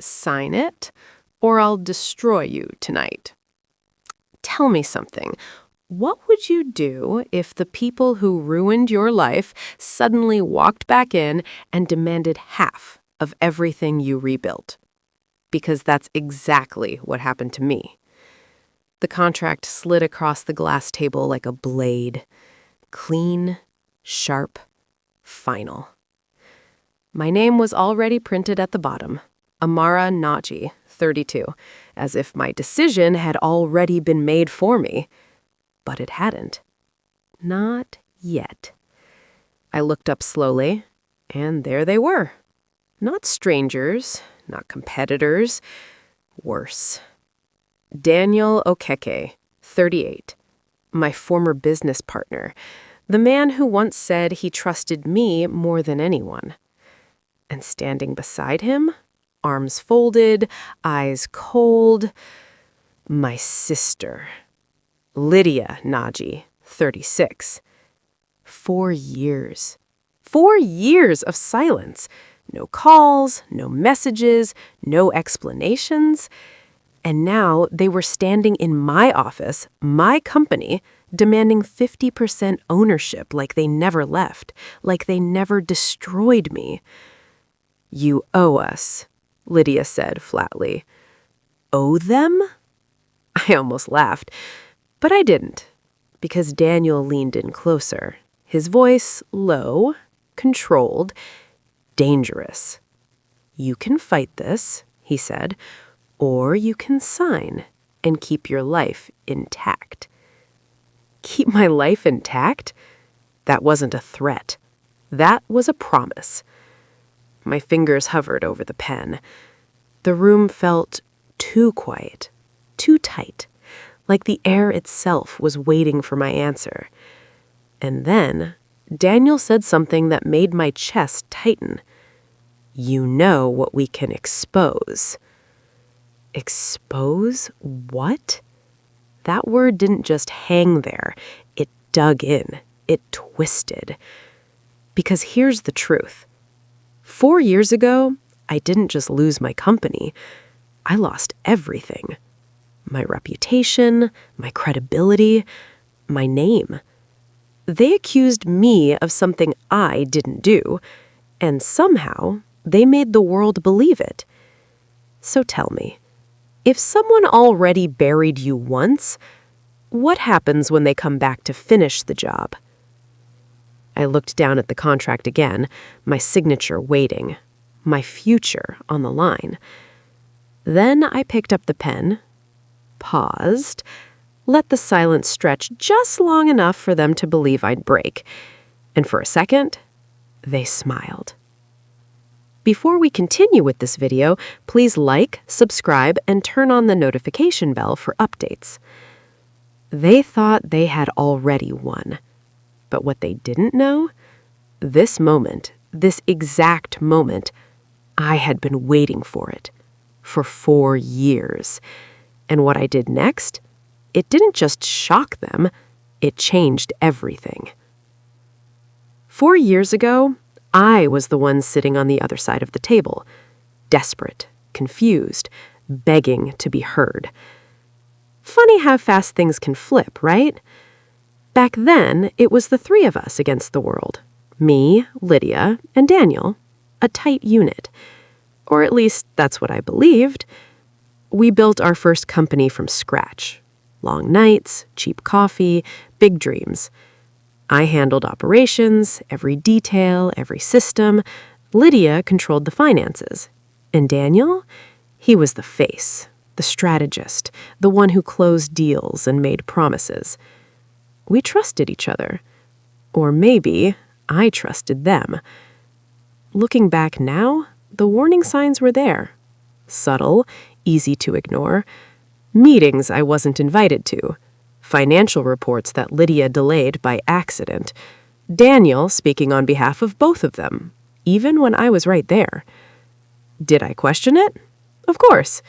sign it, or I'll destroy you tonight. Tell me something. What would you do if the people who ruined your life suddenly walked back in and demanded half of everything you rebuilt? Because that's exactly what happened to me. The contract slid across the glass table like a blade. Clean, sharp, final. My name was already printed at the bottom. Amara Naji, 32, as if my decision had already been made for me. But it hadn't. Not yet. I looked up slowly, and there they were. Not strangers, not competitors. Worse. Daniel Okeke, 38, my former business partner, the man who once said he trusted me more than anyone. And standing beside him, arms folded, eyes cold, my sister, Lydia Naji, 36. 4 years. 4 years of silence. No calls, no messages, no explanations. And now they were standing in my office, my company, demanding 50% ownership like they never left, like they never destroyed me. "You owe us," Lydia said flatly. "Owe them?" I almost laughed, but I didn't, because Daniel leaned in closer, his voice low, controlled, dangerous. "You can fight this," he said, "or you can sign and keep your life intact." Keep my life intact? That wasn't a threat. That was a promise. My fingers hovered over the pen. The room felt too quiet, too tight, like the air itself was waiting for my answer. And then Daniel said something that made my chest tighten. "You know what we can expose." Expose what? That word didn't just hang there. It dug in. It twisted. Because here's the truth. 4 years ago, I didn't just lose my company. I lost everything. My reputation, my credibility, my name. They accused me of something I didn't do, and somehow they made the world believe it. So tell me, if someone already buried you once, what happens when they come back to finish the job? I looked down at the contract again, my signature waiting, my future on the line. Then I picked up the pen, paused, let the silence stretch just long enough for them to believe I'd break. And for a second, they smiled. Before we continue with this video, please like, subscribe, and turn on the notification bell for updates. They thought they had already won. But what they didn't know? This moment, this exact moment, I had been waiting for it. For 4 years. And what I did next? It didn't just shock them, it changed everything. 4 years ago, I was the one sitting on the other side of the table, desperate, confused, begging to be heard. Funny how fast things can flip, right? Back then, it was the 3 of us against the world. Me, Lydia, and Daniel. A tight unit. Or at least that's what I believed. We built our first company from scratch. Long nights, cheap coffee, big dreams. I handled operations, every detail, every system. Lydia controlled the finances. And Daniel? He was the face, the strategist, the one who closed deals and made promises. We trusted each other. Or maybe I trusted them. Looking back now, the warning signs were there. Subtle, easy to ignore. Meetings I wasn't invited to. Financial reports that Lydia delayed by accident. Daniel speaking on behalf of both of them, even when I was right there. Did I question it? Of course.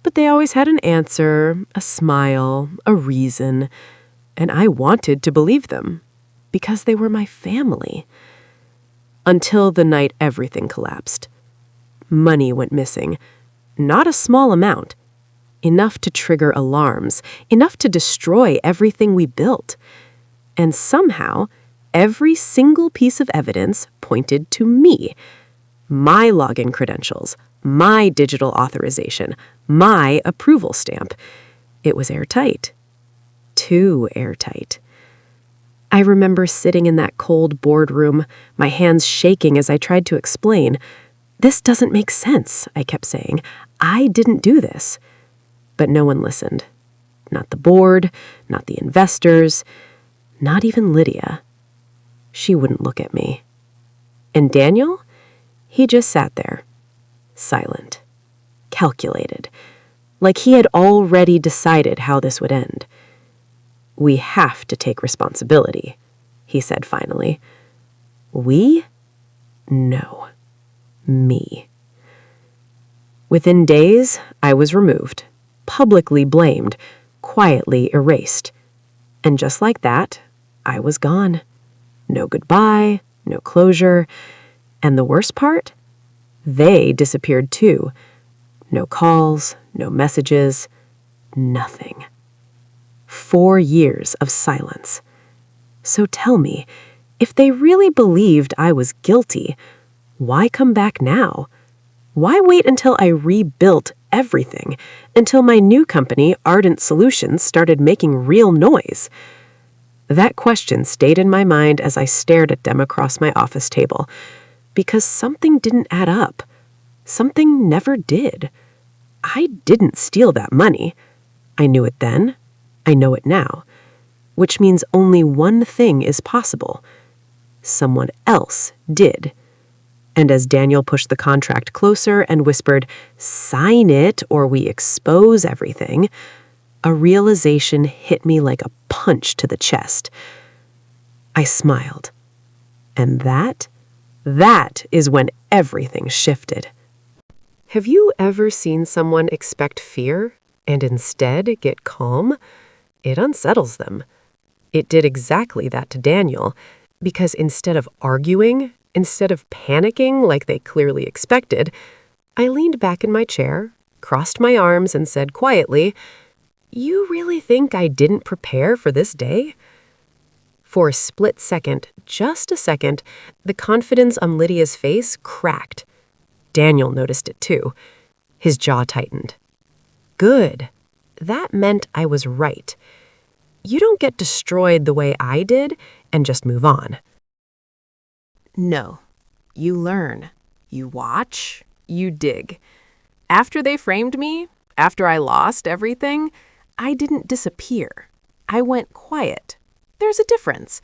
But they always had an answer, a smile, a reason. And I wanted to believe them, because they were my family. Until the night everything collapsed. Money went missing. not a small amount. Enough to trigger alarms, enough to destroy everything we built. And somehow, every single piece of evidence pointed to me. My login credentials, my digital authorization, my approval stamp. It was airtight. Too airtight. I remember sitting in that cold boardroom, my hands shaking as I tried to explain. "This doesn't make sense," I kept saying. "I didn't do this." But no one listened. Not the board, not the investors, not even Lydia. She wouldn't look at me. And Daniel? He just sat there, silent, calculated, like he had already decided how this would end. "We have to take responsibility," he said finally. "We? No. Me." Within days, I was removed, publicly blamed, quietly erased. And just like that, I was gone. No goodbye, no closure. And the worst part? They disappeared too. No calls, no messages, nothing. 4 years of silence. So tell me, if they really believed I was guilty, why come back now? Why wait until I rebuilt everything, until my new company, Ardent Solutions, started making real noise? That question stayed in my mind as I stared at them across my office table, because something didn't add up. Something never did. I didn't steal that money. I knew it then. I know it now. Which means only one thing is possible. Someone else did. And as Daniel pushed the contract closer and whispered, "Sign it or we expose everything," a realization hit me like a punch to the chest. I smiled. And that is when everything shifted. Have you ever seen someone expect fear and instead get calm? It unsettles them. It did exactly that to Daniel, because instead of arguing, instead of panicking like they clearly expected, I leaned back in my chair, crossed my arms, and said quietly, "You really think I didn't prepare for this day?" For a split second, just a second, the confidence on Lydia's face cracked. Daniel noticed it too. His jaw tightened. Good. That meant I was right. You don't get destroyed the way I did and just move on. No. You learn. You watch. You dig. After they framed me, after I lost everything, I didn't disappear. I went quiet. There's a difference.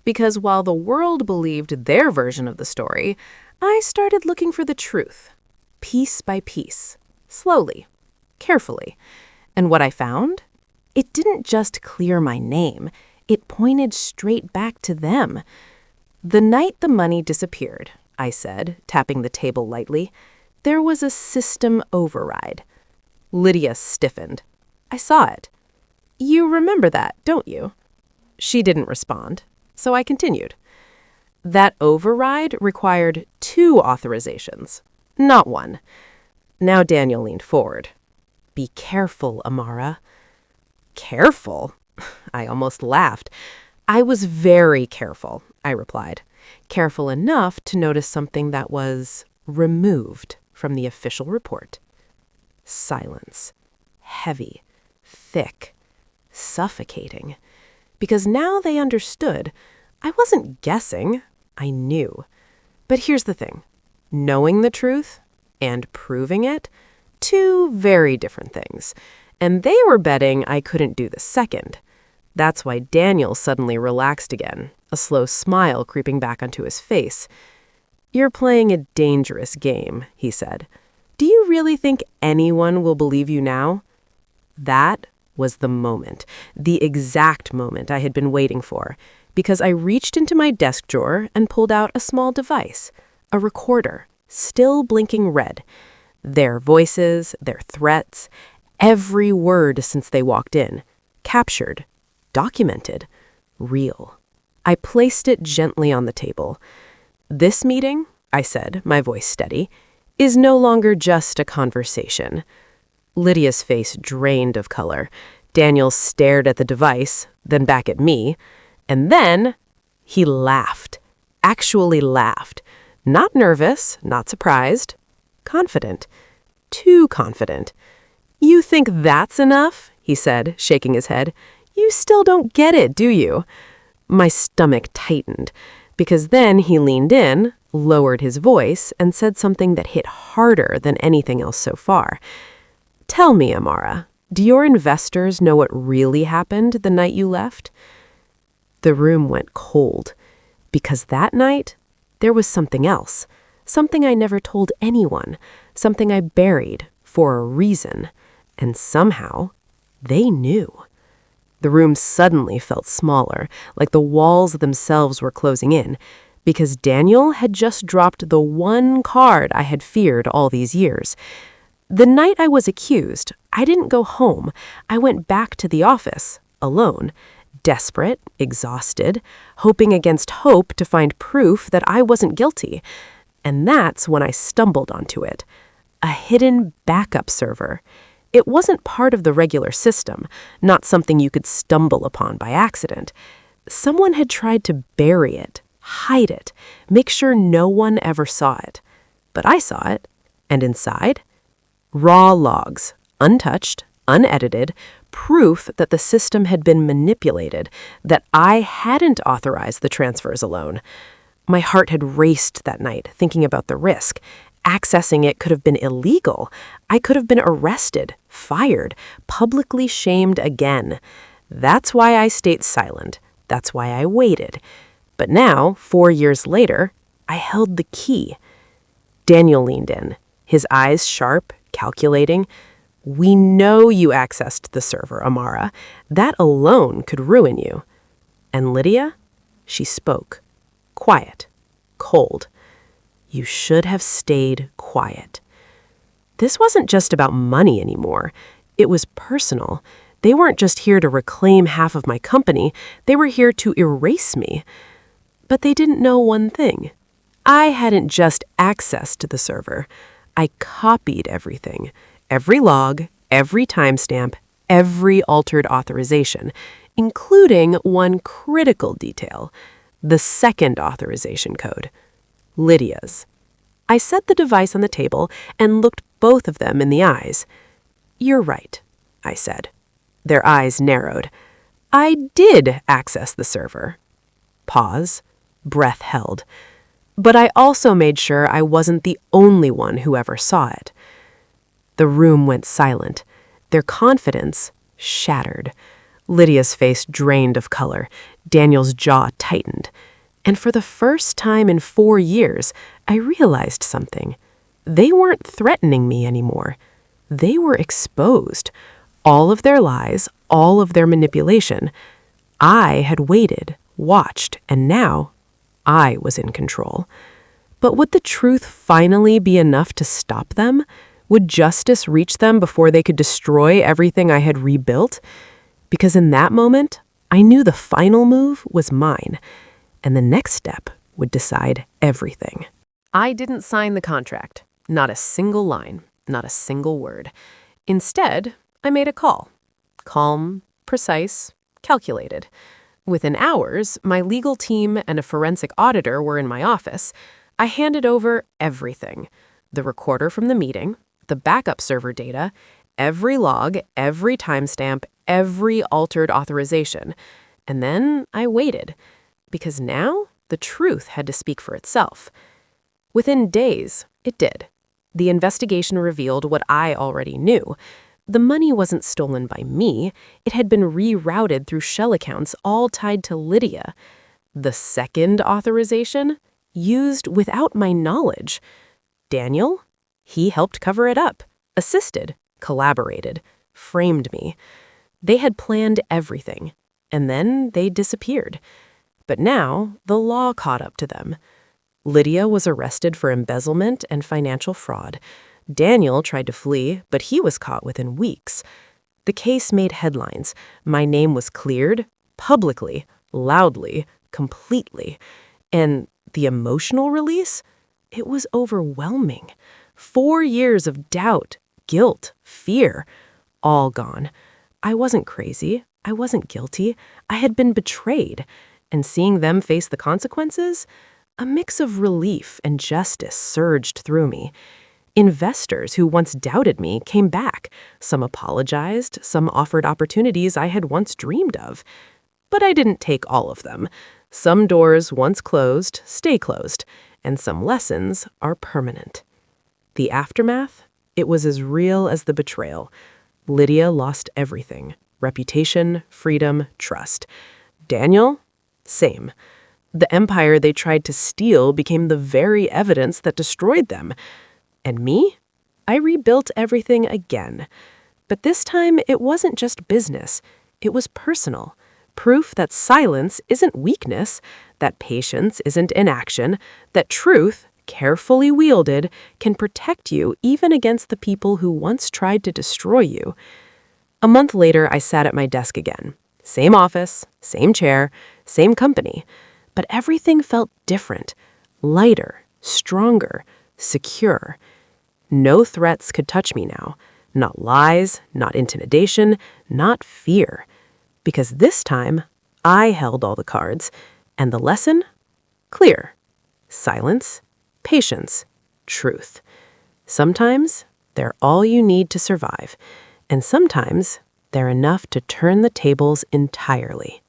Because while the world believed their version of the story, I started looking for the truth. Piece by piece. Slowly. Carefully. And what I found? It didn't just clear my name. It pointed straight back to them. The night the money disappeared, I said, tapping the table lightly, there was a system override. Lydia stiffened. I saw it. You remember that, don't you? She didn't respond, so I continued. That override required 2 authorizations, not 1. Now Daniel leaned forward. Be careful, Amara. Careful? I almost laughed. I was very careful, I replied. Careful enough to notice something that was removed from the official report. Silence. Heavy. Thick. Suffocating. Because now they understood. I wasn't guessing. I knew. But here's the thing. Knowing the truth and proving it, 2 very different things. And they were betting I couldn't do the second. That's why Daniel suddenly relaxed again, a slow smile creeping back onto his face. You're playing a dangerous game, he said. Do you really think anyone will believe you now? That was the moment, the exact moment I had been waiting for, because I reached into my desk drawer and pulled out a small device, a recorder, still blinking red. Their voices, their threats, every word since they walked in, captured, documented, real. I placed it gently on the table. This meeting, I said, my voice steady, is no longer just a conversation. Lydia's face drained of color. Daniel stared at the device, then back at me, and then he laughed. Actually laughed. Not nervous, not surprised. Confident. Too confident. "You think that's enough?" he said, shaking his head. "You still don't get it, do you?" My stomach tightened, because then he leaned in, lowered his voice, and said something that hit harder than anything else so far. "Tell me, Amara, do your investors know what really happened the night you left?" The room went cold, because that night, there was something else. Something I never told anyone. Something I buried for a reason. And somehow, they knew. The room suddenly felt smaller, like the walls themselves were closing in, because Daniel had just dropped the one card I had feared all these years. The night I was accused, I didn't go home. I went back to the office, alone, desperate, exhausted, hoping against hope to find proof that I wasn't guilty. And that's when I stumbled onto it. A hidden backup server. It wasn't part of the regular system, not something you could stumble upon by accident. Someone had tried to bury it, hide it, make sure no one ever saw it. But I saw it, and inside, raw logs, untouched, unedited, proof that the system had been manipulated, that I hadn't authorized the transfers alone. My heart had raced that night, thinking about the risk. Accessing it could have been illegal. I could have been arrested, fired, publicly shamed again. That's why I stayed silent. That's why I waited. But now, 4 years later, I held the key. Daniel leaned in, his eyes sharp, calculating. "We know you accessed the server, Amara. That alone could ruin you." And Lydia? She spoke. Quiet. Cold. "You should have stayed quiet." This wasn't just about money anymore. It was personal. They weren't just here to reclaim half of my company. They were here to erase me. But they didn't know one thing. I hadn't just accessed the server. I copied everything. Every log, every timestamp, every altered authorization, including one critical detail, the second authorization code. Lydia's. I set the device on the table and looked both of them in the eyes. "You're right," I said. Their eyes narrowed. "I did access the server." Pause. Breath held. But I also made sure I wasn't the only one who ever saw it. The room went silent. Their confidence shattered. Lydia's face drained of color. Daniel's jaw tightened. And for the first time in 4 years, I realized something. They weren't threatening me anymore. They were exposed. All of their lies, all of their manipulation. I had waited, watched, and now I was in control. But would the truth finally be enough to stop them? Would justice reach them before they could destroy everything I had rebuilt? Because in that moment, I knew the final move was mine. And the next step would decide everything. I didn't sign the contract. Not a single line, not a single word. Instead, I made a call. Calm, precise, calculated. Within hours, my legal team and a forensic auditor were in my office. I handed over everything. The recorder from the meeting, the backup server data, every log, every timestamp, every altered authorization. And then I waited. Because now, the truth had to speak for itself. Within days, it did. The investigation revealed what I already knew. The money wasn't stolen by me. It had been rerouted through shell accounts all tied to Lydia. The second authorization? Used without my knowledge. Daniel? He helped cover it up, assisted, collaborated, framed me. They had planned everything, and then they disappeared. But now, the law caught up to them. Lydia was arrested for embezzlement and financial fraud. Daniel tried to flee, but he was caught within weeks. The case made headlines. My name was cleared, publicly, loudly, completely. And the emotional release? It was overwhelming. 4 years of doubt, guilt, fear, all gone. I wasn't crazy. I wasn't guilty. I had been betrayed. And seeing them face the consequences, a mix of relief and justice surged through me. Investors who once doubted me came back. Some apologized, some offered opportunities I had once dreamed of. But I didn't take all of them. Some doors once closed stay closed, and some lessons are permanent. The aftermath? It was as real as the betrayal. Lydia lost everything: reputation, freedom, trust. Daniel? Same. The empire they tried to steal became the very evidence that destroyed them. And me? I rebuilt everything again. But this time, it wasn't just business. It was personal. Proof that silence isn't weakness, that patience isn't inaction, that truth, carefully wielded, can protect you even against the people who once tried to destroy you. A month later, I sat at my desk again. Same office, same chair, same company. But everything felt different, lighter, stronger, secure. No threats could touch me now. Not lies, not intimidation, not fear. Because this time, I held all the cards. And the lesson? Clear. Silence, patience, truth. Sometimes they're all you need to survive. And sometimes they're enough to turn the tables entirely.